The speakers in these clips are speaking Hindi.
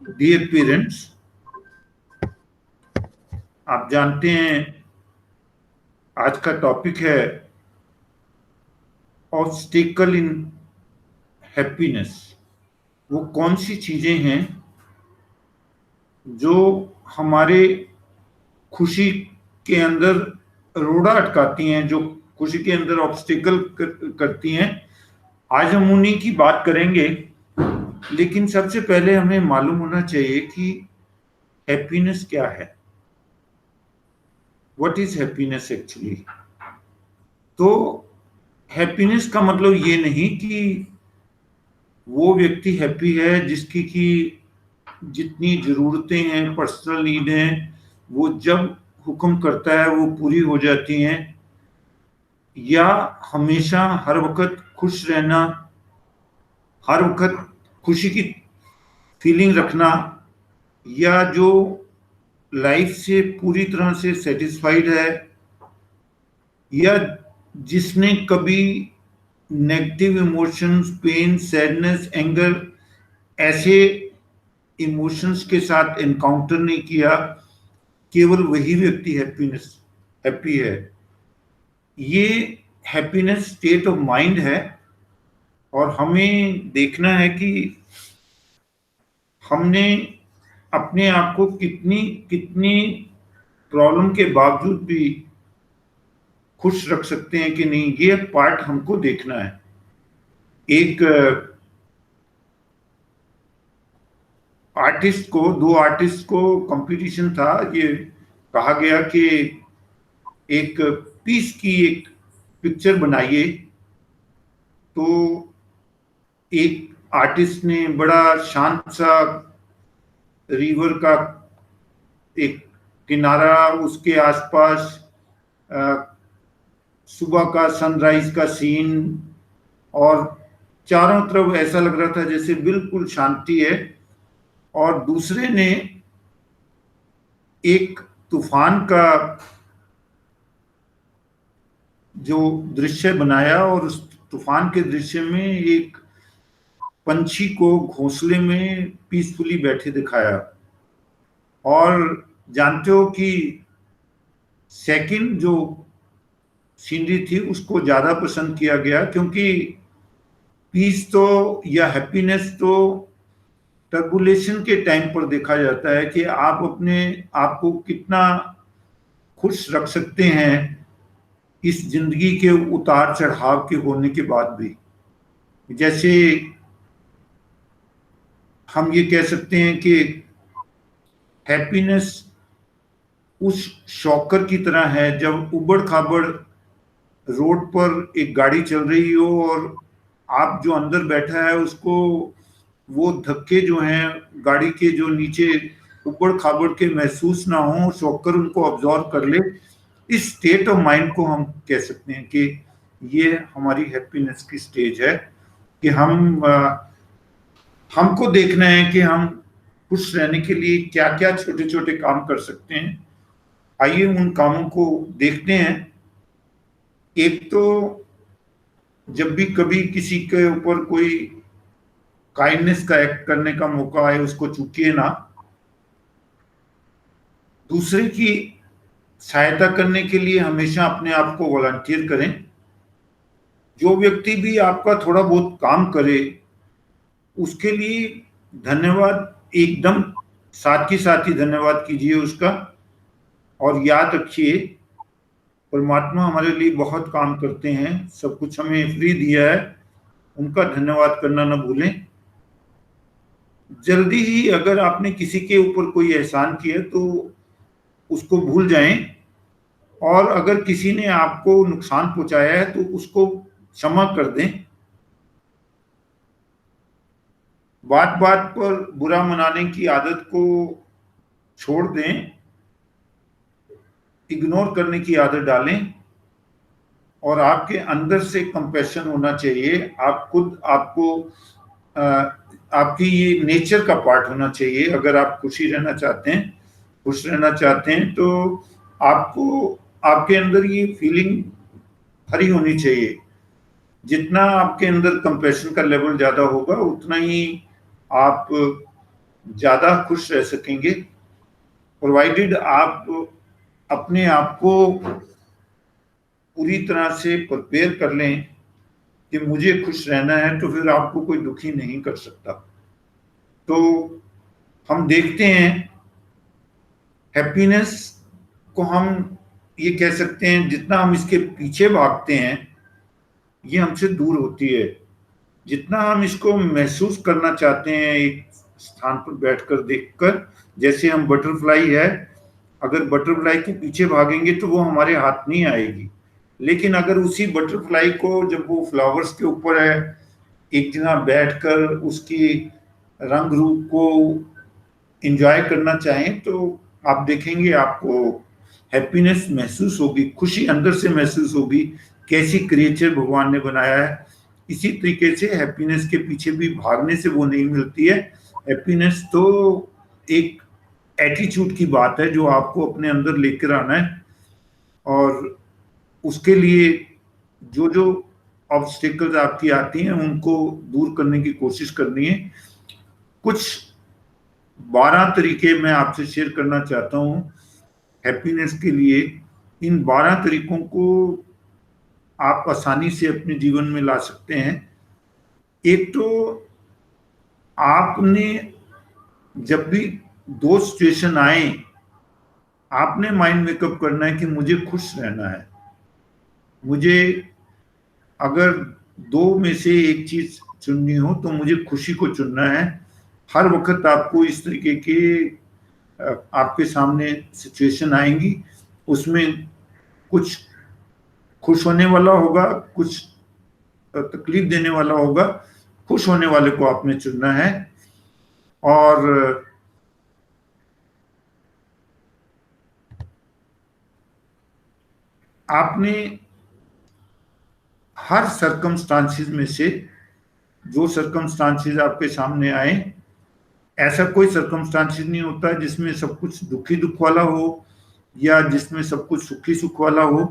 डियर पेरेंट्स, आप जानते हैं आज का टॉपिक है ऑब्स्टेकल इन हैप्पीनेस। वो कौन सी चीजें हैं जो हमारे खुशी के अंदर रोड़ा अटकाती हैं, जो खुशी के अंदर ऑब्स्टेकल करती हैं। आज हम उन्हीं की बात करेंगे, लेकिन सबसे पहले हमें मालूम होना चाहिए कि हैप्पीनेस क्या है। What is happiness actually? तो हैप्पीनेस का मतलब ये नहीं कि वो व्यक्ति हैप्पी है जिसकी कि जितनी जरूरतें हैं, पर्सनल नीड हैं, वो जब हुक्म करता है वो पूरी हो जाती हैं, या हमेशा हर वक्त खुश रहना, हर वक्त खुशी की फीलिंग रखना, या जो लाइफ से पूरी तरह से सेटिस्फाइड है, या जिसने कभी negative emotions, pain, sadness, anger ऐसे इमोशंस के साथ एनकाउंटर नहीं किया, केवल वही व्यक्ति हैप्पी है। ये हैप्पीनेस स्टेट ऑफ माइंड है, और हमें देखना है कि हमने अपने आप को कितनी कितनी प्रॉब्लम के बावजूद भी खुश रख सकते हैं कि नहीं। ये पार्ट हमको देखना है। एक दो आर्टिस्ट को कंपटीशन था। ये कहा गया कि एक पीस की एक पिक्चर बनाइए। तो एक आर्टिस्ट ने बड़ा शांत सा रिवर का एक किनारा, उसके आसपास सुबह का सनराइज का सीन, और चारों तरफ ऐसा लग रहा था जैसे बिल्कुल शांति है। और दूसरे ने एक तूफान का जो दृश्य बनाया, और उस तूफान के दृश्य में एक पंछी को घोंसले में पीसफुली बैठे दिखाया। और जानते हो कि सेकंड जो सीनरी थी उसको ज्यादा पसंद किया गया, क्योंकि पीस तो या हैप्पीनेस तो टर्बुलेशन के टाइम पर देखा जाता है कि आप अपने आप को कितना खुश रख सकते हैं इस जिंदगी के उतार चढ़ाव के होने के बाद भी। जैसे हम ये कह सकते हैं कि हैप्पीनेस उस शॉकर की तरह है जब उबड़ खाबड़ रोड पर एक गाड़ी चल रही हो, और आप जो अंदर बैठा है उसको वो धक्के जो हैं गाड़ी के जो नीचे उबड़ खाबड़ के महसूस ना हो, शॉकर उनको ऑब्जॉर्व कर ले। इस स्टेट ऑफ माइंड को हम कह सकते हैं कि ये हमारी हैप्पीनेस की स्टेज है, कि हमको देखना है कि हम खुश रहने के लिए क्या क्या छोटे छोटे काम कर सकते हैं। आइए उन कामों को देखते हैं। एक तो जब भी कभी किसी के ऊपर कोई काइंडनेस का एक्ट करने का मौका आए, उसको चूकिए ना। दूसरे की सहायता करने के लिए हमेशा अपने आप को वॉलंटियर करें। जो व्यक्ति भी आपका थोड़ा बहुत काम करे उसके लिए धन्यवाद, एकदम साथ ही साथ ही धन्यवाद कीजिए उसका। और याद रखिए, परमात्मा हमारे लिए बहुत काम करते हैं, सब कुछ हमें फ्री दिया है, उनका धन्यवाद करना ना भूलें। जल्दी ही अगर आपने किसी के ऊपर कोई एहसान किया तो उसको भूल जाएं, और अगर किसी ने आपको नुकसान पहुंचाया है तो उसको क्षमा कर दें। बात बात पर बुरा मनाने की आदत को छोड़ दें, इग्नोर करने की आदत डालें, और आपके अंदर से कंपैशन होना चाहिए। आप खुद आपको आपकी ये नेचर का पार्ट होना चाहिए। अगर आप खुशी रहना चाहते हैं, खुश रहना चाहते हैं, तो आपको आपके अंदर ये फीलिंग भरी होनी चाहिए। जितना आपके अंदर कंपैशन का लेवल ज्यादा होगा उतना ही आप ज्यादा खुश रह सकेंगे, प्रोवाइडेड आप अपने आप को पूरी तरह से प्रिपेयर कर लें कि मुझे खुश रहना है, तो फिर आपको कोई दुखी नहीं कर सकता। तो हम देखते हैं हैप्पीनेस को हम ये कह सकते हैं, जितना हम इसके पीछे भागते हैं ये हमसे दूर होती है। जितना हम इसको महसूस करना चाहते हैं एक स्थान पर बैठकर देखकर, जैसे हम बटरफ्लाई है, अगर बटरफ्लाई के पीछे भागेंगे तो वो हमारे हाथ नहीं आएगी, लेकिन अगर उसी बटरफ्लाई को जब वो फ्लावर्स के ऊपर है एक जगह बैठकर उसकी रंग रूप को एंजॉय करना चाहें, तो आप देखेंगे आपको हैप्पीनेस महसूस होगी, खुशी अंदर से महसूस होगी। कैसी क्रिएचर भगवान ने बनाया है। इसी तरीके से हैप्पीनेस के पीछे भी भागने से वो नहीं मिलती है। हैप्पीनेस तो एक एटीट्यूड की बात है जो आपको अपने अंदर लेकर आना है, और उसके लिए जो जो ऑब्स्टिकल्स आपकी आती हैं उनको दूर करने की कोशिश करनी है। कुछ 12 तरीके मैं आपसे शेयर करना चाहता हूँ हैप्पीनेस के लिए। इन 12 तरीकों को आप आसानी से अपने जीवन में ला सकते हैं। एक तो आपने जब भी दो सिचुएशन आए, आपने माइंड मेकअप करना है कि मुझे खुश रहना है। मुझे अगर दो में से एक चीज चुननी हो तो मुझे खुशी को चुनना है। हर वक्त आपको इस तरीके के आपके सामने सिचुएशन आएंगी, उसमें कुछ खुश होने वाला होगा, कुछ तकलीफ देने वाला होगा। खुश होने वाले को आपने चुनना है, और आपने हर सर्कमस्टांसिस में से जो सर्कमस्टांसिस आपके सामने आए, ऐसा कोई सर्कमस्टांसिस नहीं होता जिसमें सब कुछ दुखी दुख वाला हो या जिसमें सब कुछ सुखी सुख वाला हो।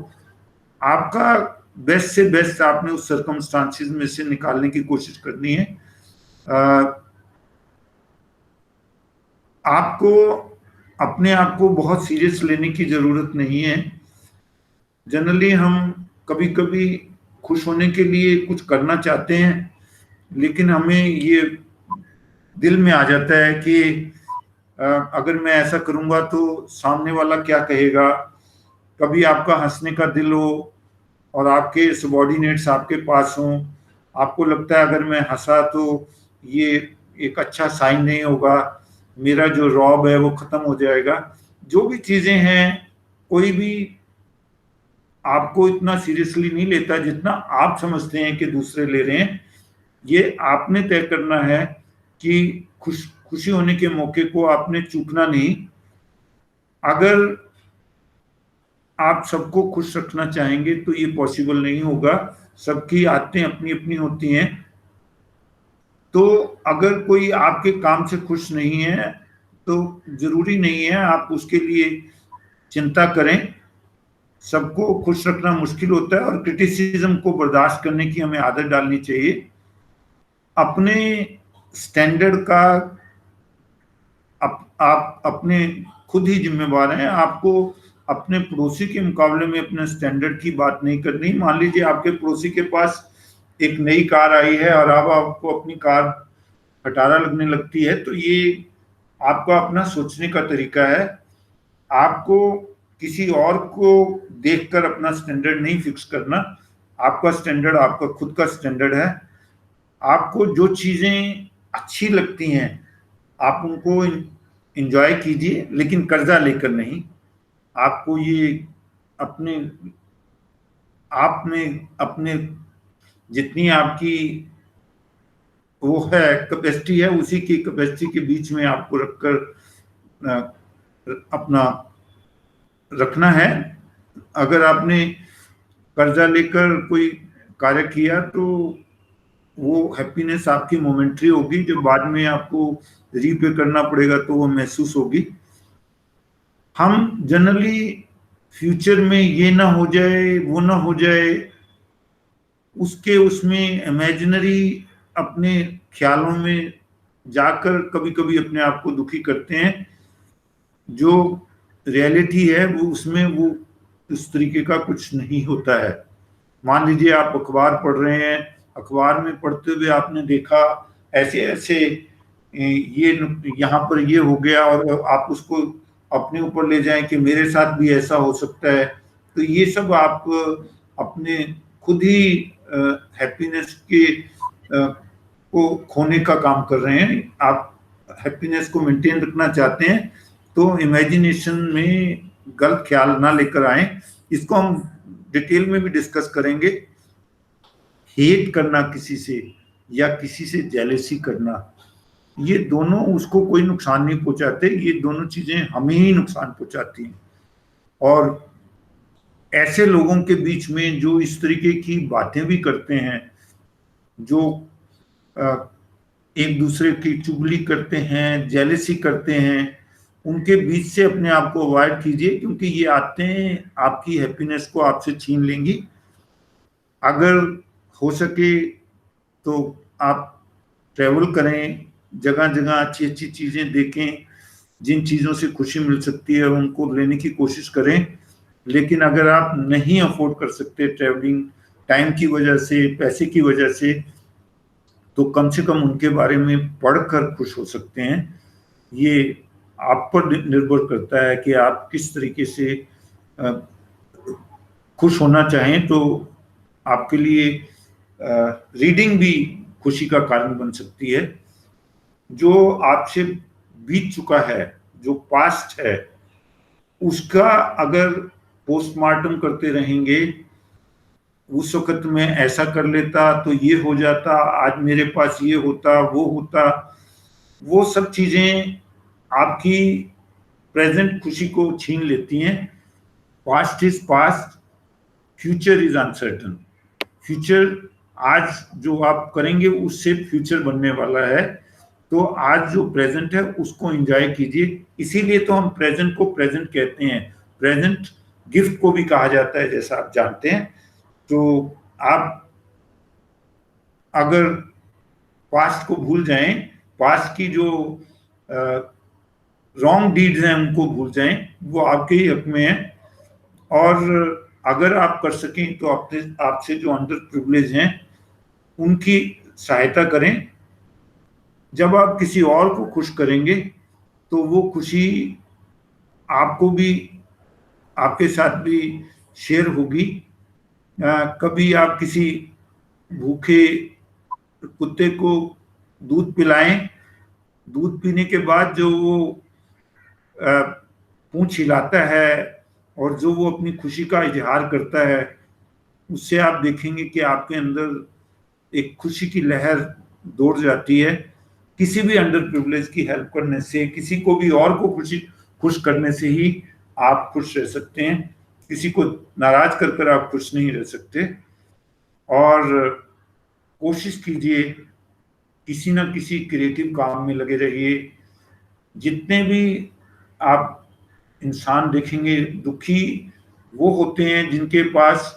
आपका बेस्ट से बेस्ट आपने उस सर्कमस्टांसिस में से निकालने की कोशिश करनी है। आपको अपने आप को बहुत सीरियस लेने की जरूरत नहीं है। जनरली हम कभी कभी खुश होने के लिए कुछ करना चाहते हैं, लेकिन हमें ये दिल में आ जाता है कि अगर मैं ऐसा करूंगा तो सामने वाला क्या कहेगा। कभी आपका हंसने का दिल हो और आपके सबॉर्डिनेट्स आपके पास हों, आपको लगता है अगर मैं हंसा तो ये एक अच्छा साइन नहीं होगा, मेरा जो रॉब है वो खत्म हो जाएगा। जो भी चीजें हैं, कोई भी आपको इतना सीरियसली नहीं लेता जितना आप समझते हैं कि दूसरे ले रहे हैं। ये आपने तय करना है कि खुशी होने के मौके को आपने चूकना नहीं। अगर आप सबको खुश रखना चाहेंगे तो ये पॉसिबल नहीं होगा, सबकी आदतें अपनी अपनी होती हैं। तो अगर कोई आपके काम से खुश नहीं है तो जरूरी नहीं है आप उसके लिए चिंता करें। सबको खुश रखना मुश्किल होता है, और क्रिटिसिज्म को बर्दाश्त करने की हमें आदत डालनी चाहिए। अपने स्टैंडर्ड का आप अपने खुद ही जिम्मेवार हैं। आपको अपने पड़ोसी के मुकाबले में अपने स्टैंडर्ड की बात नहीं करनी। मान लीजिए आपके पड़ोसी के पास एक नई कार आई है और अब आपको अपनी कार खटारा लगने लगती है, तो ये आपका अपना सोचने का तरीका है। आपको किसी और को देखकर अपना स्टैंडर्ड नहीं फिक्स करना। आपका स्टैंडर्ड आपका खुद का स्टैंडर्ड है। आपको जो चीजें अच्छी लगती हैं आप उनको एंजॉय कीजिए, लेकिन कर्जा लेकर नहीं। आपको ये अपने आपने अपने जितनी आपकी वो है कैपेसिटी है, उसी की कैपेसिटी के बीच में आपको रखकर अपना रखना है। अगर आपने कर्जा लेकर कोई कार्य किया तो वो हैप्पीनेस आपकी मोमेंट्री होगी, जो बाद में आपको रीपे करना पड़ेगा तो वो महसूस होगी। हम जनरली फ्यूचर में ये ना हो जाए वो ना हो जाए उसमें इमेजिनरी अपने ख्यालों में जाकर कभी कभी अपने आप को दुखी करते हैं। जो रियलिटी है वो उसमें वो उस तरीके का कुछ नहीं होता है। मान लीजिए आप अखबार पढ़ रहे हैं, अखबार में पढ़ते हुए आपने देखा ऐसे ऐसे ये यहाँ पर ये हो गया, और आप उसको अपने ऊपर ले जाएं कि मेरे साथ भी ऐसा हो सकता है, तो ये सब आप अपने खुद ही हैप्पीनेस के को खोने का काम कर रहे हैं। आप हैप्पीनेस को मेंटेन रखना चाहते हैं तो इमेजिनेशन में गलत ख्याल ना लेकर आए। इसको हम डिटेल में भी डिस्कस करेंगे। हेट करना किसी से या किसी से जेलसी करना, ये दोनों उसको कोई नुकसान नहीं पहुंचाते, ये दोनों चीजें हमें ही नुकसान पहुंचाती हैं। और ऐसे लोगों के बीच में जो इस तरीके की बातें भी करते हैं, जो एक दूसरे की चुगली करते हैं, जेलसी करते हैं, उनके बीच से अपने आप को अवॉइड कीजिए, क्योंकि ये आते आपकी हैप्पीनेस को आपसे छीन लेंगी। अगर हो सके तो आप ट्रैवल करें, जगह जगह अच्छी अच्छी चीजें देखें, जिन चीजों से खुशी मिल सकती है उनको लेने की कोशिश करें। लेकिन अगर आप नहीं अफोर्ड कर सकते ट्रैवलिंग, टाइम की वजह से, पैसे की वजह से, तो कम से कम उनके बारे में पढ़कर खुश हो सकते हैं। ये आप पर निर्भर करता है कि आप किस तरीके से खुश होना चाहें। तो आपके लिए रीडिंग भी खुशी का कारण बन सकती है। जो आपसे बीत चुका है, जो पास्ट है, उसका अगर पोस्टमार्टम करते रहेंगे, उस वक्त में ऐसा कर लेता तो ये हो जाता, आज मेरे पास ये होता, वो होता, वो सब चीजें आपकी प्रेजेंट खुशी को छीन लेती हैं। Past is past, future is uncertain. Future, आज जो आप करेंगे उससे फ्यूचर बनने वाला है। तो आज जो प्रेजेंट है उसको एंजॉय कीजिए। इसीलिए तो हम प्रेजेंट को प्रेजेंट कहते हैं। प्रेजेंट गिफ्ट को भी कहा जाता है, जैसा आप जानते हैं। तो आप अगर पास्ट को भूल जाएं, पास्ट की जो रॉन्ग डीड्स हैं उनको भूल जाएं, वो आपके ही हक में है। और अगर आप कर सकें तो आपसे जो अंडर प्रिविलेज हैं उनकी सहायता करें। जब आप किसी और को खुश करेंगे तो वो खुशी आपको भी, आपके साथ भी शेयर होगी। कभी आप किसी भूखे कुत्ते को दूध पिलाएं, दूध पीने के बाद जो वो पूंछ हिलाता है और जो वो अपनी खुशी का इजहार करता है, उससे आप देखेंगे कि आपके अंदर एक खुशी की लहर दौड़ जाती है। किसी भी अंडर प्रिविलेज की हेल्प करने से, किसी को भी और को खुश करने से ही आप खुश रह सकते हैं। किसी को नाराज कर आप खुश नहीं रह सकते। और कोशिश कीजिए, किसी ना किसी क्रिएटिव काम में लगे रहिए। जितने भी आप इंसान देखेंगे दुखी वो होते हैं जिनके पास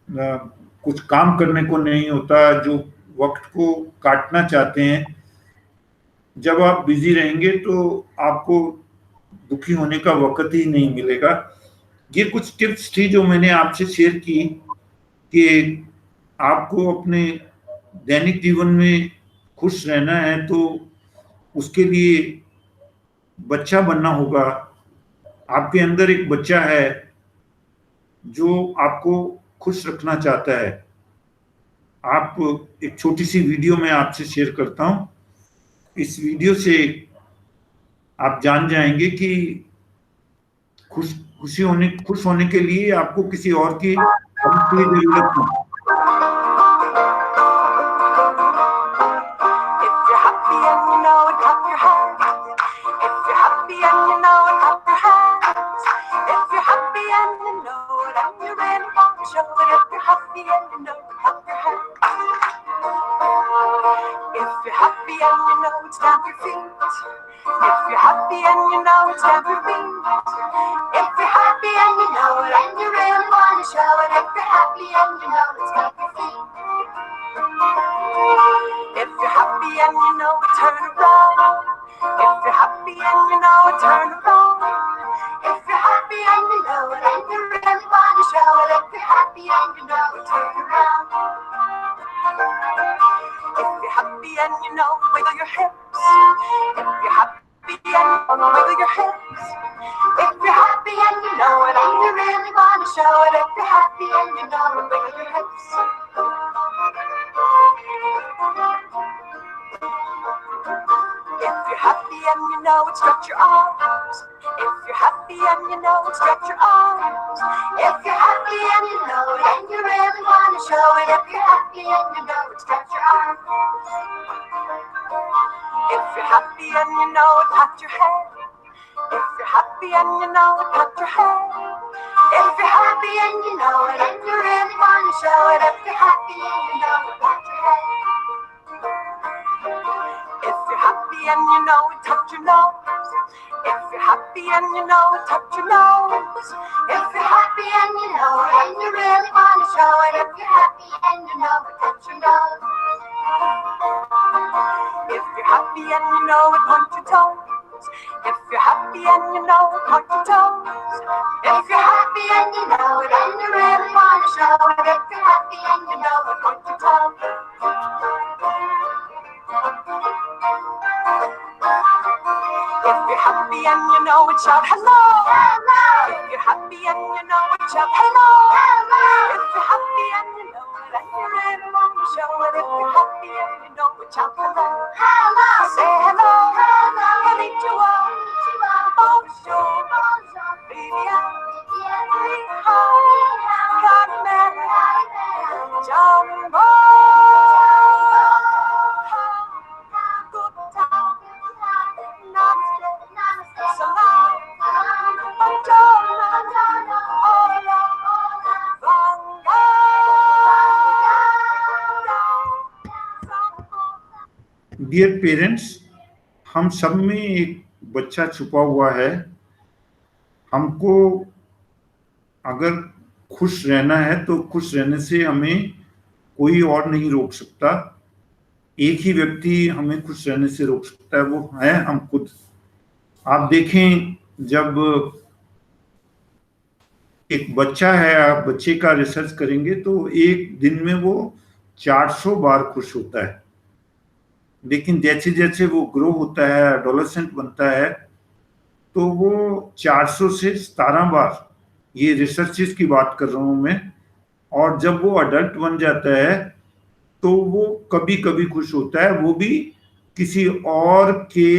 कुछ काम करने को नहीं होता, जो वक्त को काटना चाहते हैं। जब आप बिजी रहेंगे तो आपको दुखी होने का वक्त ही नहीं मिलेगा। ये कुछ टिप्स थी जो मैंने आपसे शेयर की कि आपको अपने दैनिक जीवन में खुश रहना है तो उसके लिए बच्चा बनना होगा। आपके अंदर एक बच्चा है जो आपको खुश रखना चाहता है। आप, एक छोटी सी वीडियो मैं आपसे शेयर करता हूं। इस वीडियो से आप जान जाएंगे कि खुश होने के लिए आपको किसी और की मदद की जरूरत नहीं। Stamp your feet. If you're happy and you know it, stamp your feet. If you're happy and you know it, and you really want to show it. If you're happy and you know it, stamp your feet. If you're happy happy and you know it, turn around. If you're happy and you know it, turn around. If you're happy and you know it, and you really want to show it. If you're happy and you know it, turn around. If you're happy and you know it, wiggle your hips. If you're happy and you know it, wiggle your hips. If you're happy and you know it, and you really want to show it. If you're happy and you know it, wiggle your hips. If you're happy and you know it, stretch your arms. If you're happy and you know it, stretch your arms. If you're happy and you know it, and you really want to show it. If you're happy and you know it, stretch your arms. If you're happy and you know it, pat your head. If you're happy and you know it, pat your head. If you're happy and you know it, and you really want to show it. If you're happy and you know it, pat your head. If you're happy and you know it, touch your nose. If you're happy and you know it, touch your nose. If you're happy and you know it, and you really want to show it. If you're happy and you know it, touch your nose. If you're happy and you know it, point your toes. If you're happy and you know it, point your toes. If you're happy and you know it, and you really want to show it. If you're happy and you know it, point your toes. If you're happy and you know it, shout hello. Hello. If you're happy and you know it, shout hello. Hello. If you're happy and you know it, and you really want to show it. If you're happy and you know it, shout hello. Hello. Say hello. Hello. Konnichiwa. Bonjour. Vivian. Riha. Carmen. Jumbo. Dear parents, हम सब में एक बच्चा छुपा हुआ है। हमको अगर खुश रहना है तो खुश रहने से हमें कोई और नहीं रोक सकता। एक ही व्यक्ति हमें खुश रहने से रोक सकता है, वो है हम खुद। आप देखें, जब एक बच्चा है, आप बच्चे का रिसर्च करेंगे तो एक दिन में वो 400 बार खुश होता है। लेकिन जैसे जैसे वो ग्रो होता है, एडोलेसेंट बनता है, तो वो 400 से 17 बार, ये रिसर्चेस की बात कर रहा हूं मैं, और जब वो अडल्ट बन जाता है तो वो कभी कभी खुश होता है, वो भी किसी और के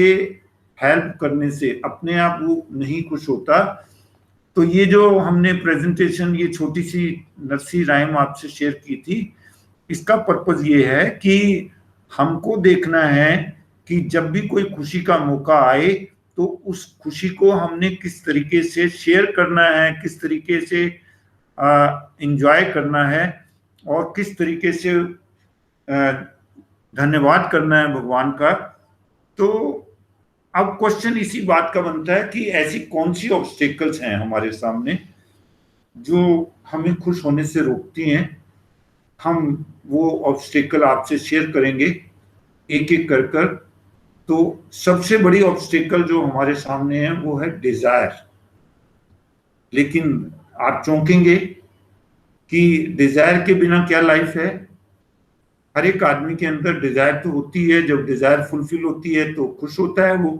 हेल्प करने से, अपने आप वो नहीं खुश होता। तो ये जो हमने प्रेजेंटेशन, ये छोटी सी नर्सरी राइम आपसे शेयर की थी, इसका पर्पस ये है कि हमको देखना है कि जब भी कोई खुशी का मौका आए तो उस खुशी को हमने किस तरीके से शेयर करना है, किस तरीके से एंजॉय करना है, और किस तरीके से धन्यवाद करना है भगवान का। तो अब क्वेश्चन इसी बात का बनता है कि ऐसी कौन सी ऑब्स्टेकल्स हैं हमारे सामने जो हमें खुश होने से रोकती हैं। हम वो ऑब्स्टेकल आपसे शेयर करेंगे एक एक कर कर। तो सबसे बड़ी ऑब्स्टेकल जो हमारे सामने है वो है डिजायर। लेकिन आप चौंकेंगे कि डिजायर के बिना क्या लाइफ है। हर एक आदमी के अंदर डिजायर तो होती है, जब डिजायर फुलफिल होती है तो खुश होता है वो।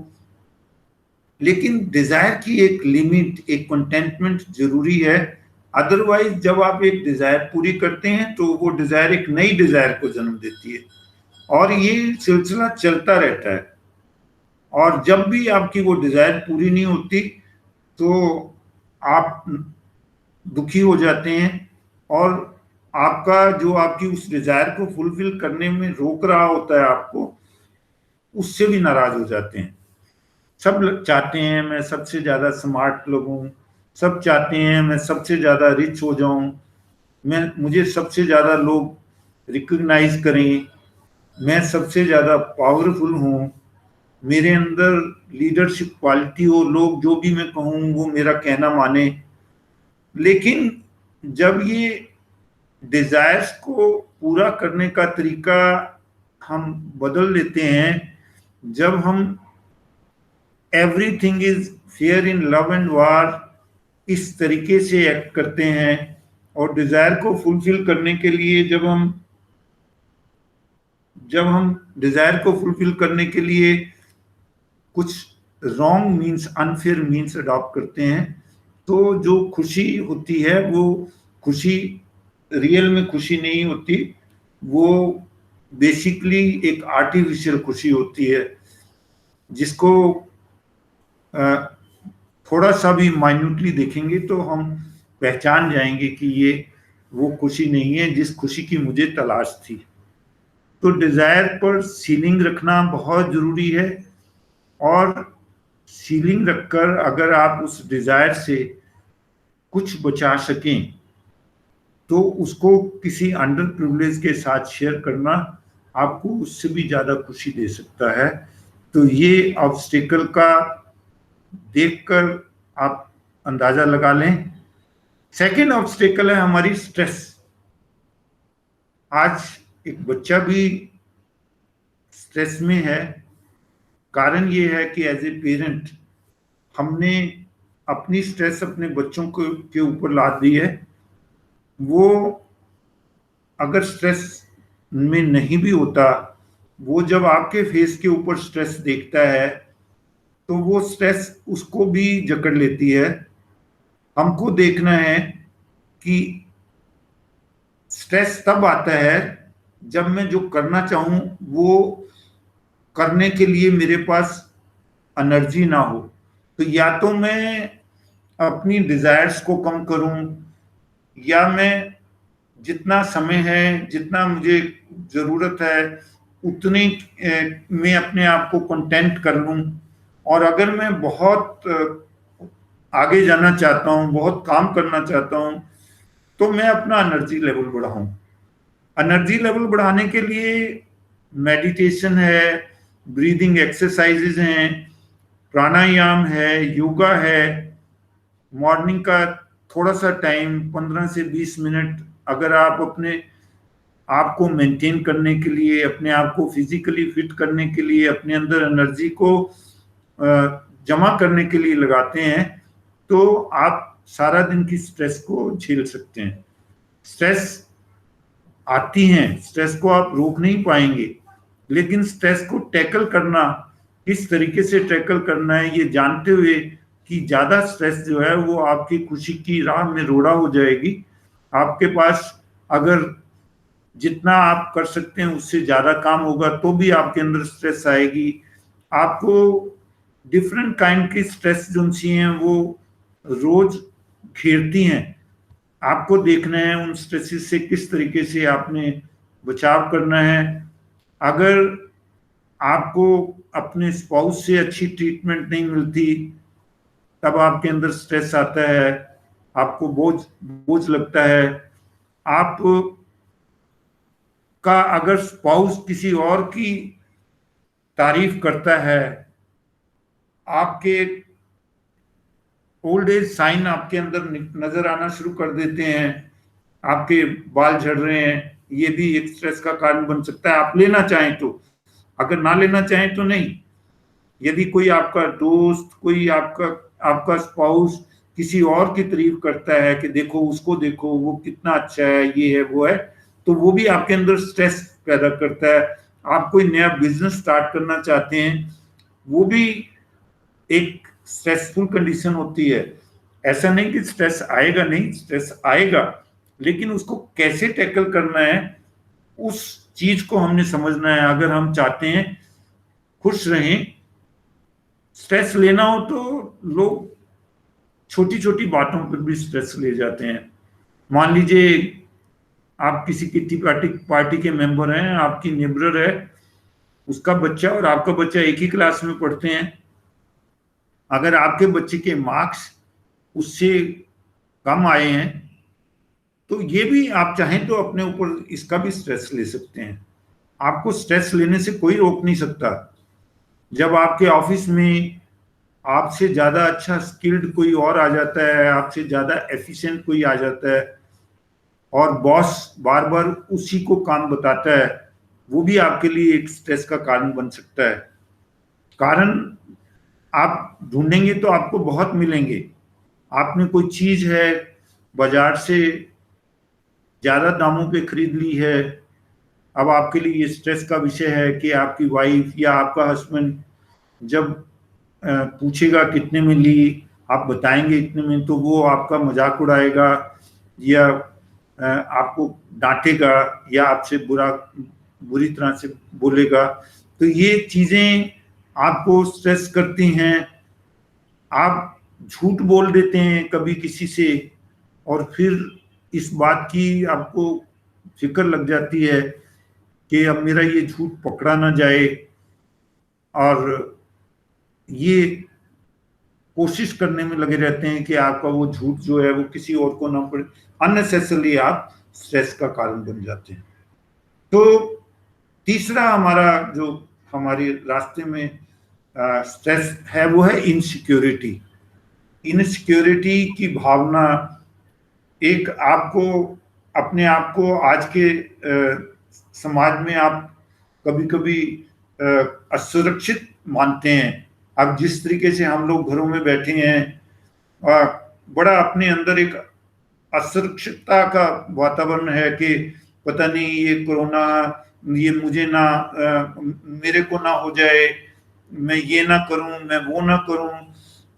लेकिन डिजायर की एक लिमिट, एक कंटेंटमेंट जरूरी है। अदरवाइज जब आप एक डिजायर पूरी करते हैं तो वो डिजायर एक नई डिजायर को जन्म देती है, और ये सिलसिला चलता रहता है। और जब भी आपकी वो डिजायर पूरी नहीं होती तो आप दुखी हो जाते हैं, और आपका जो आपकी उस डिजायर को फुलफिल करने में रोक रहा होता है आपको, उससे भी नाराज हो जाते हैं। सब चाहते हैं मैं सबसे ज्यादा स्मार्ट लगूं, सब चाहते हैं मैं सबसे ज्यादा रिच हो जाऊं, मुझे सबसे ज्यादा लोग रिकॉग्नाइज करें, मैं सबसे ज्यादा पावरफुल हूं, मेरे अंदर लीडरशिप क्वालिटी हो, लोग जो भी मैं कहूं वो मेरा कहना माने। लेकिन जब ये डिजायर्स को पूरा करने का तरीका हम बदल लेते हैं जब हम everything is fair in love and वार इस तरीके से एक्ट करते हैं, और डिजायर को फुलफिल करने के लिए जब हम डिजायर को फुलफिल करने के लिए कुछ wrong means, unfair means adopt करते हैं, तो जो खुशी होती है वो खुशी रियल में खुशी नहीं होती, वो बेसिकली एक आर्टिफिशियल खुशी होती है, जिसको थोड़ा सा भी माइन्यूटली देखेंगे तो हम पहचान जाएंगे कि ये वो खुशी नहीं है जिस खुशी की मुझे तलाश थी। तो डिजायर पर सीलिंग रखना बहुत जरूरी है, और सीलिंग रखकर अगर आप उस डिजायर से कुछ बचा सकें तो उसको किसी अंडर प्रिविलेज के साथ शेयर करना आपको उससे भी ज्यादा खुशी दे सकता है। तो ये ऑब्स्टेकल का देखकर आप अंदाजा लगा लें। सेकेंड ऑब्स्टेकल है हमारी स्ट्रेस। आज एक बच्चा भी स्ट्रेस में है। कारण ये है कि एज ए पेरेंट हमने अपनी स्ट्रेस अपने बच्चों के ऊपर लाद दी है। वो अगर स्ट्रेस में नहीं भी होता, वो जब आपके फेस के ऊपर स्ट्रेस देखता है तो वो स्ट्रेस उसको भी जकड़ लेती है। हमको देखना है कि स्ट्रेस तब आता है जब मैं जो करना चाहूं वो करने के लिए मेरे पास एनर्जी ना हो। तो या तो मैं अपनी डिजायर्स को कम करूं, या मैं जितना समय है, जितना मुझे जरूरत है उतने में अपने आप को कंटेंट कर लूं। और अगर मैं बहुत आगे जाना चाहता हूं, बहुत काम करना चाहता हूं, तो मैं अपना एनर्जी लेवल बढ़ाऊं। एनर्जी लेवल बढ़ाने के लिए मेडिटेशन है, ब्रीदिंग एक्सरसाइजेज हैं, प्राणायाम है, योगा है, मॉर्निंग का थोड़ा सा टाइम 15 से 20 मिनट अगर आप अपने आप को मेंटेन करने के लिए, अपने आप को फिजिकली फिट करने के लिए, अपने अंदर एनर्जी को जमा करने के लिए लगाते हैं, तो आप सारा दिन की स्ट्रेस को झेल सकते हैं। स्ट्रेस आती हैं, स्ट्रेस को आप रोक नहीं पाएंगे, लेकिन स्ट्रेस को टैकल करना, किस तरीके से टैकल करना है ये जानते हुए कि ज्यादा स्ट्रेस जो है वो आपकी खुशी की राह में रोड़ा हो जाएगी। आपके पास अगर जितना आप कर सकते हैं उससे ज्यादा काम होगा तो भी आपके अंदर स्ट्रेस आएगी। आपको डिफरेंट काइंड की स्ट्रेस जो सी हैं वो रोज घेरती हैं। आपको देखना है उन स्ट्रेसेस से किस तरीके से आपने बचाव करना है। अगर आपको अपने स्पाउस से अच्छी ट्रीटमेंट नहीं मिलती तब आपके अंदर स्ट्रेस आता है, आपको बोझ लगता है। आप का अगर स्पाउस किसी और की तारीफ करता है, आपके ओल्ड एज साइन आपके अंदर नजर आना शुरू कर देते हैं, आपके बाल झड़ रहे हैं, ये भी एक स्ट्रेस का कारण बन सकता है। आप लेना चाहें तो, अगर ना लेना चाहें तो नहीं। यदि कोई आपका दोस्त, कोई आपका स्पाउस किसी और की तारीफ करता है कि देखो उसको, देखो वो कितना अच्छा है, ये है वो है, तो वो भी आपके अंदर स्ट्रेस पैदा करता है। आप कोई नया बिजनेस स्टार्ट करना चाहते हैं, वो भी एक स्ट्रेसफुल कंडीशन होती है। ऐसा नहीं कि स्ट्रेस आएगा नहीं, स्ट्रेस आएगा, लेकिन उसको कैसे टैकल करना है उस चीज को हमने समझना है। अगर हम चाहते हैं खुश रहें, स्ट्रेस लेना हो तो लोग छोटी छोटी बातों पर भी स्ट्रेस ले जाते हैं। मान लीजिए आप किसी किटी पार्टी के मेंबर हैं, आपकी नेबर है, उसका बच्चा और आपका बच्चा एक ही क्लास में पढ़ते हैं। अगर आपके बच्चे के मार्क्स उससे कम आए हैं तो ये भी आप चाहें तो अपने ऊपर इसका भी स्ट्रेस ले सकते हैं। आपको स्ट्रेस लेने से कोई रोक नहीं सकता। जब आपके ऑफिस में आपसे ज्यादा अच्छा स्किल्ड कोई और आ जाता है, आपसे ज्यादा एफिशिएंट कोई आ जाता है और बॉस बार बार उसी को काम बताता है, वो भी आपके लिए एक स्ट्रेस का कारण बन सकता है। कारण आप ढूंढेंगे तो आपको बहुत मिलेंगे। आपने कोई चीज है बाजार से ज्यादा दामों पे खरीद ली है, अब आपके लिए ये स्ट्रेस का विषय है कि आपकी वाइफ या आपका हस्बैंड जब पूछेगा कितने में ली, आप बताएंगे इतने में, तो वो आपका मजाक उड़ाएगा या आपको डांटेगा या आपसे बुरी तरह से बोलेगा। तो ये चीजें आपको स्ट्रेस करती हैं। आप झूठ बोल देते हैं कभी किसी से, और फिर इस बात की आपको फिक्र लग जाती है कि अब मेरा ये झूठ पकड़ा ना जाए, और ये कोशिश करने में लगे रहते हैं कि आपका वो झूठ जो है वो किसी और को ना पड़े। अननेसेसरली आप स्ट्रेस का कारण बन जाते हैं। तो तीसरा हमारा जो हमारे रास्ते में स्ट्रेस है वो है इनसिक्योरिटी। इनसिक्योरिटी की भावना एक आपको अपने आप को आज के समाज में आप कभी कभी असुरक्षित मानते हैं। अब जिस तरीके से हम लोग घरों में बैठे हैं, बड़ा अपने अंदर एक असुरक्षितता का वातावरण है कि पता नहीं ये कोरोना ये मुझे ना मेरे को ना हो जाए, मैं ये ना करूं, मैं वो ना करूं।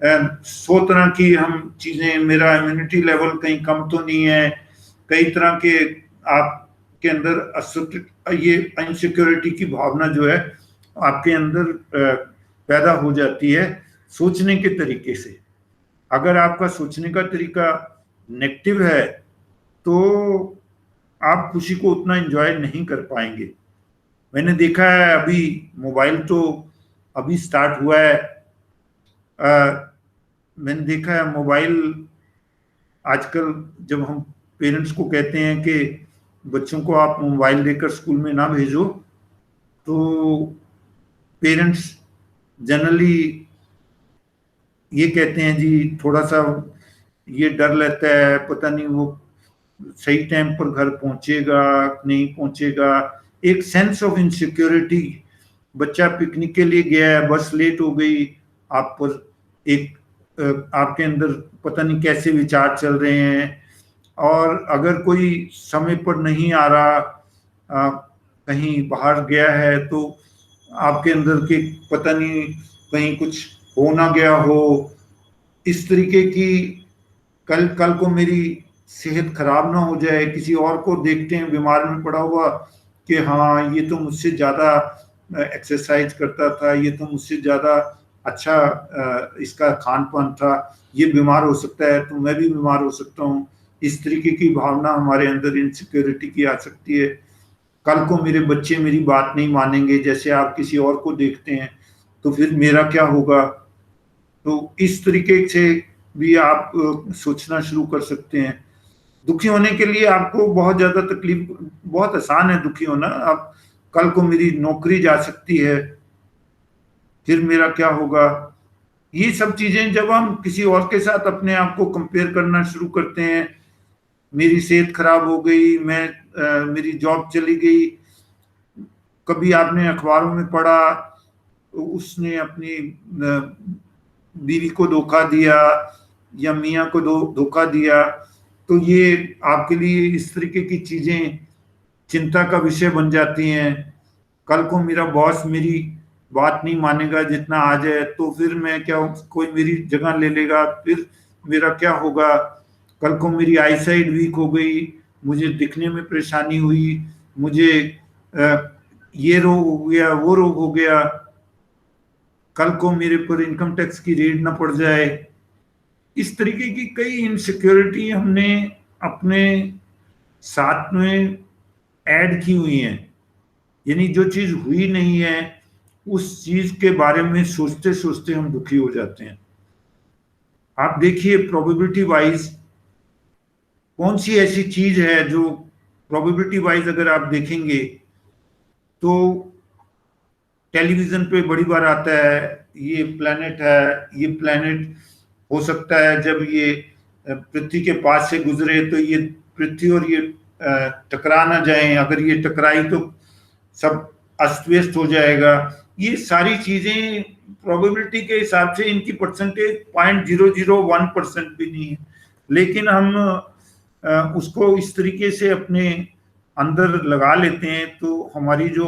100 तरह की हम चीजें, मेरा इम्यूनिटी लेवल कहीं कम तो नहीं है, कई तरह के आपके अंदर ये इनसिक्योरिटी की भावना जो है आपके अंदर पैदा हो जाती है सोचने के तरीके से। अगर आपका सोचने का तरीका नेगेटिव है तो आप खुशी को उतना एंजॉय नहीं कर पाएंगे। मैंने देखा है, अभी मोबाइल तो अभी स्टार्ट हुआ है, मैंने देखा है मोबाइल आजकल जब हम पेरेंट्स को कहते हैं कि बच्चों को आप मोबाइल देकर स्कूल में ना भेजो, तो पेरेंट्स जनरली ये कहते हैं जी थोड़ा सा ये डर रहता है, पता नहीं वो सही टाइम पर घर पहुंचेगा नहीं पहुंचेगा। एक सेंस ऑफ इनसिक्योरिटी, बच्चा पिकनिक के लिए गया है, बस लेट हो गई, आप पर एक आपके अंदर पता नहीं कैसे विचार चल रहे हैं। और अगर कोई समय पर नहीं आ रहा, कहीं बाहर गया है, तो आपके अंदर के पता नहीं कहीं कुछ हो ना गया हो, इस तरीके की कल को मेरी सेहत खराब ना हो जाए। किसी और को देखते हैं बीमार में पड़ा हुआ कि हाँ ये तो मुझसे ज़्यादा एक्सरसाइज करता था, ये तो मुझसे ज़्यादा अच्छा इसका खान पान था, ये बीमार हो सकता है तो मैं भी बीमार हो सकता हूँ। इस तरीके की भावना हमारे अंदर इनसिक्योरिटी की आ सकती है। कल को मेरे बच्चे मेरी बात नहीं मानेंगे, जैसे आप किसी और को देखते हैं, तो फिर मेरा क्या होगा। तो इस तरीके से भी आप सोचना शुरू कर सकते हैं। दुखी होने के लिए आपको बहुत ज्यादा तकलीफ, बहुत आसान है दुखी होना। आप कल को मेरी नौकरी जा सकती है, फिर मेरा क्या होगा। ये सब चीजें जब हम किसी और के साथ अपने आप को कंपेयर करना शुरू करते हैं, मेरी सेहत खराब हो गई, मेरी जॉब चली गई। कभी आपने अखबारों में पढ़ा उसने अपनी बीवी को धोखा दिया या मियाँ को धोखा दिया, तो ये आपके लिए इस तरीके की चीजें चिंता का विषय बन जाती हैं। कल को मेरा बॉस मेरी बात नहीं मानेगा जितना आज है, तो फिर मैं क्या, कोई मेरी जगह ले लेगा, फिर मेरा क्या होगा। कल को मेरी आई साइड वीक हो गई, मुझे दिखने में परेशानी हुई, मुझे ये रोग हो गया, वो रोग हो गया, कल को मेरे पर इनकम टैक्स की रेड ना पड़ जाए। इस तरीके की कई इनसिक्योरिटी हमने अपने साथ में ऐड की हुई हैं। यानी जो चीज हुई नहीं है उस चीज के बारे में सोचते सोचते हम दुखी हो जाते हैं। आप देखिए प्रोबेबिलिटी वाइज कौन सी ऐसी चीज है जो प्रोबेबिलिटी वाइज अगर आप देखेंगे तो टेलीविजन पे बड़ी बार आता है ये प्लैनेट है, ये प्लैनेट हो सकता है जब ये पृथ्वी के पास से गुजरे तो ये पृथ्वी और ये टकरा ना जाए, अगर ये टकराई तो सब अस्त व्यस्त हो जाएगा। ये सारी चीजें प्रोबेबिलिटी के हिसाब से इनकी परसेंटेज 0.001% भी नहीं है, लेकिन हम उसको इस तरीके से अपने अंदर लगा लेते हैं तो हमारी जो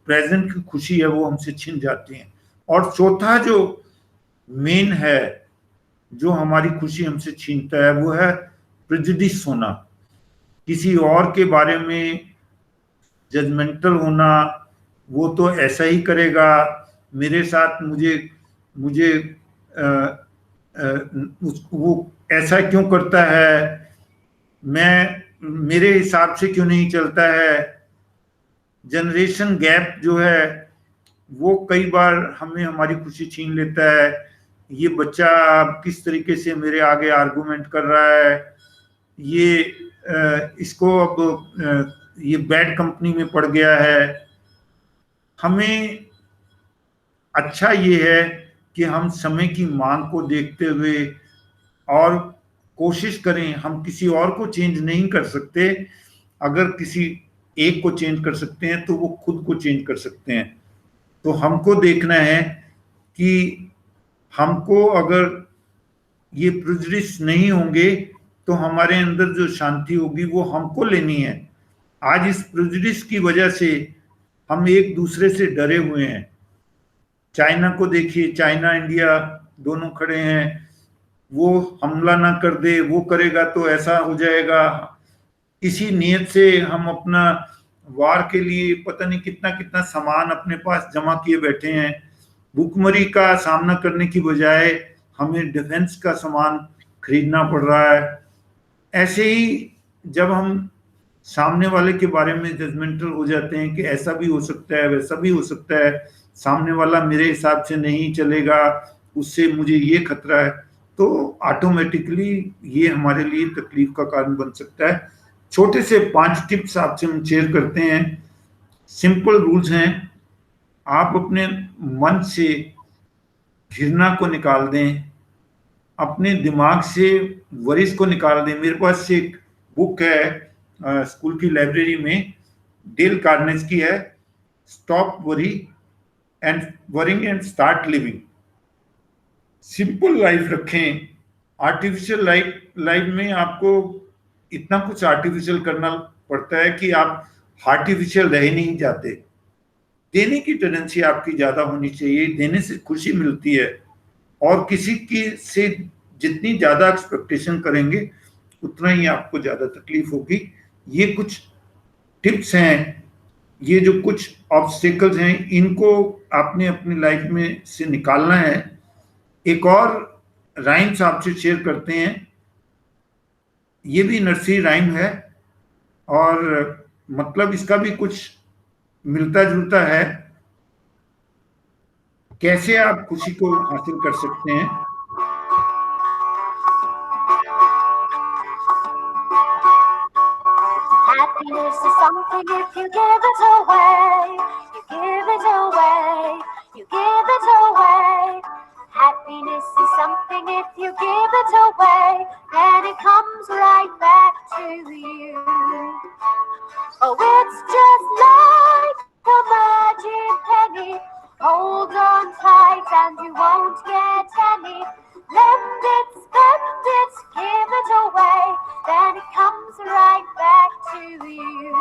प्रेजेंट की खुशी है वो हमसे छिन जाती है। और चौथा जो मेन है जो हमारी खुशी हमसे छीनता है वो है प्रेजुडिस होना, किसी और के बारे में जजमेंटल होना। वो तो ऐसा ही करेगा मेरे साथ, मुझे मुझे वो ऐसा क्यों करता है, मैं मेरे हिसाब से क्यों नहीं चलता है। जनरेशन गैप जो है वो कई बार हमें हमारी खुशी छीन लेता है। ये बच्चा किस तरीके से मेरे आगे आर्गुमेंट कर रहा है, ये इसको अब ये बैड कंपनी में पड़ गया है। हमें अच्छा ये है कि हम समय की मांग को देखते हुए और कोशिश करें, हम किसी और को चेंज नहीं कर सकते, अगर किसी एक को चेंज कर सकते हैं तो वो खुद को चेंज कर सकते हैं। तो हमको देखना है कि हमको अगर ये प्रेजुडिस नहीं होंगे तो हमारे अंदर जो शांति होगी वो हमको लेनी है। आज इस प्रेजुडिस की वजह से हम एक दूसरे से डरे हुए हैं। चाइना को देखिए, चाइना इंडिया दोनों खड़े हैं, वो हमला ना कर दे, वो करेगा तो ऐसा हो जाएगा। इसी नीयत से हम अपना वार के लिए पता नहीं कितना कितना सामान अपने पास जमा किए बैठे हैं। भूखमरी का सामना करने की बजाय हमें डिफेंस का सामान खरीदना पड़ रहा है। ऐसे ही जब हम सामने वाले के बारे में जजमेंटल हो जाते हैं कि ऐसा भी हो सकता है, वैसा भी हो सकता है, सामने वाला मेरे हिसाब से नहीं चलेगा, उससे मुझे ये खतरा है, तो ऑटोमेटिकली ये हमारे लिए तकलीफ का कारण बन सकता है। छोटे से 5 टिप्स आपसे हम शेयर करते हैं। सिंपल रूल्स हैं। आप अपने मन से घृणा को निकाल दें, अपने दिमाग से वरिस को निकाल दें। मेरे पास एक बुक है स्कूल की लाइब्रेरी में, डेल कार्नेगी की है, stop worry and worrying and start living. Simple life रखें। आर्टिफिशियल लाइफ में आपको इतना कुछ आर्टिफिशियल करना पड़ता है कि आप आर्टिफिशियल रह नहीं जाते। देने की टेंडेंसी आपकी ज्यादा होनी चाहिए, देने से खुशी मिलती है। और किसी की से जितनी ज्यादा एक्सपेक्टेशन करेंगे उतना ही आपको ज्यादा तकलीफ होगी। ये कुछ टिप्स हैं, ये जो कुछ ऑब्स्टिकल्स हैं, इनको आपने अपनी लाइफ में से निकालना है। एक और राइम्स आपसे शेयर करते हैं। ये भी नर्सरी राइम है और मतलब इसका भी कुछ मिलता जुलता है। कैसे आप खुशी को हासिल कर सकते हैं। Happiness is something if you give it away, you give it away, you give it away. Happiness is something if you give it away, then it comes right back to you. Oh, it's just like a magic penny. Hold on tight and you won't get any. Lend it, spend it, give it away, then it comes right back to you.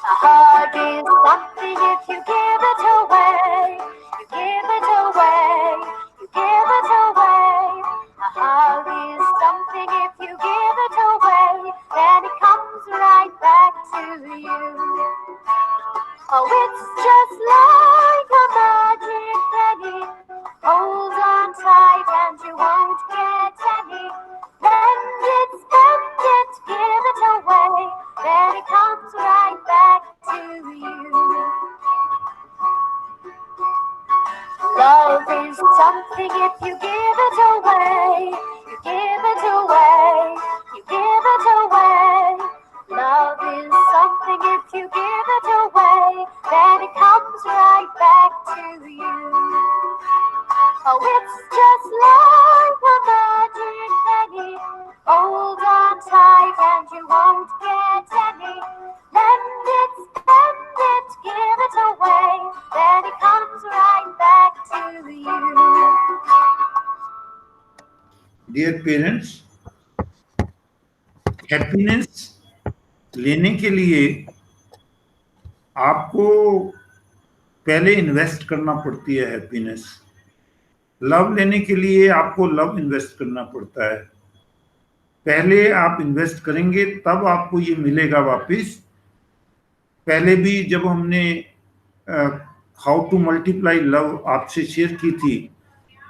A hug is something if you give it away, you give it away, you give it away. A hug is something if you give it away, then it comes right back to you. Oh, it's just like a magic penny. Hold on tight and you won't get any. Lend it, spend it, give it away, then it comes right back to you. Love is something if you give it away, you give it away, you give it away. Love is something if you give it away, then it comes right back to you. Oh, it's just like a magic penny. Hold on tight and you get away, then it comes right back to you. Dear parents, happiness लेने के लिए आपको पहले इन्वेस्ट करना पड़ती है हैप्पीनेस। लव लेने के लिए आपको लव इन्वेस्ट करना पड़ता है। पहले आप इन्वेस्ट करेंगे तब आपको ये मिलेगा वापस। पहले भी जब हमने हाउ टू मल्टीप्लाई लव आपसे शेयर की थी,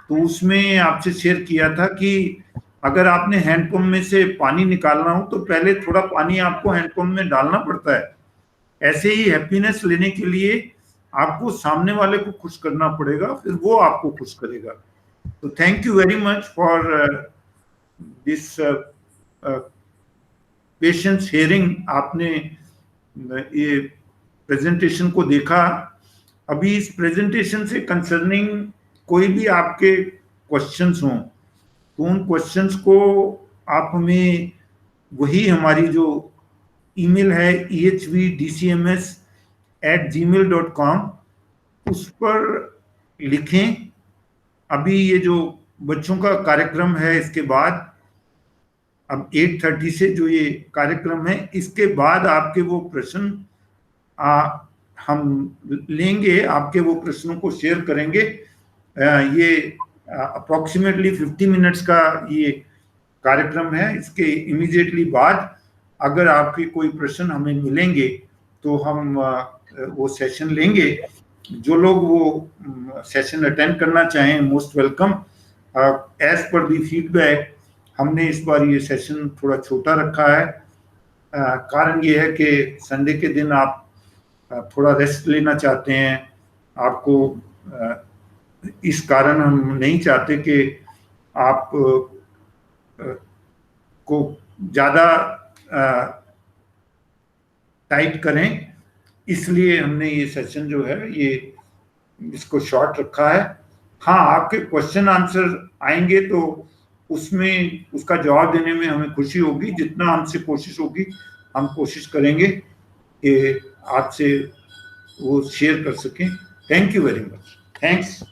तो उसमें आपसे शेयर किया था कि अगर आपने हैंडपंप में से पानी निकालना हो तो पहले थोड़ा पानी आपको हैंडपंप में डालना पड़ता है। ऐसे ही हैप्पीनेस लेने के लिए आपको सामने वाले को खुश करना पड़ेगा, फिर वो आपको खुश करेगा। तो thank you very much for this patience hearing. आपने ये प्रेजेंटेशन को देखा। अभी इस प्रेजेंटेशन से कंसर्निंग कोई भी आपके क्वेश्चंस हों तो उन क्वेश्चंस को आप हमें वही हमारी जो ईमेल है ehvdcms@gmail.com उस पर लिखें। अभी ये जो बच्चों का कार्यक्रम है, इसके बाद अब 8:30 से जो ये कार्यक्रम है, इसके बाद आपके वो प्रश्न हम लेंगे, आपके वो प्रश्नों को शेयर करेंगे। ये अप्रोक्सीमेटली 50 मिनट्स का ये कार्यक्रम है। इसके इमीडिएटली बाद अगर आपके कोई प्रश्न हमें मिलेंगे तो हम वो सेशन लेंगे। जो लोग वो सेशन अटेंड करना चाहें, most welcome. As per the feedback हमने इस बार ये सेशन थोड़ा छोटा रखा है। कारण ये है कि संडे के दिन आप थोड़ा रेस्ट लेना चाहते हैं। आपको इस कारण हम नहीं चाहते कि आप को ज़्यादा टाइट करें, इसलिए हमने ये सेशन जो है ये इसको शॉर्ट रखा है। हाँ, आपके क्वेश्चन आंसर आएंगे तो उसमें उसका जवाब देने में हमें खुशी होगी। जितना हमसे कोशिश होगी हम कोशिश करेंगे कि आपसे वो शेयर कर सकें। Thank you very much. Thanks.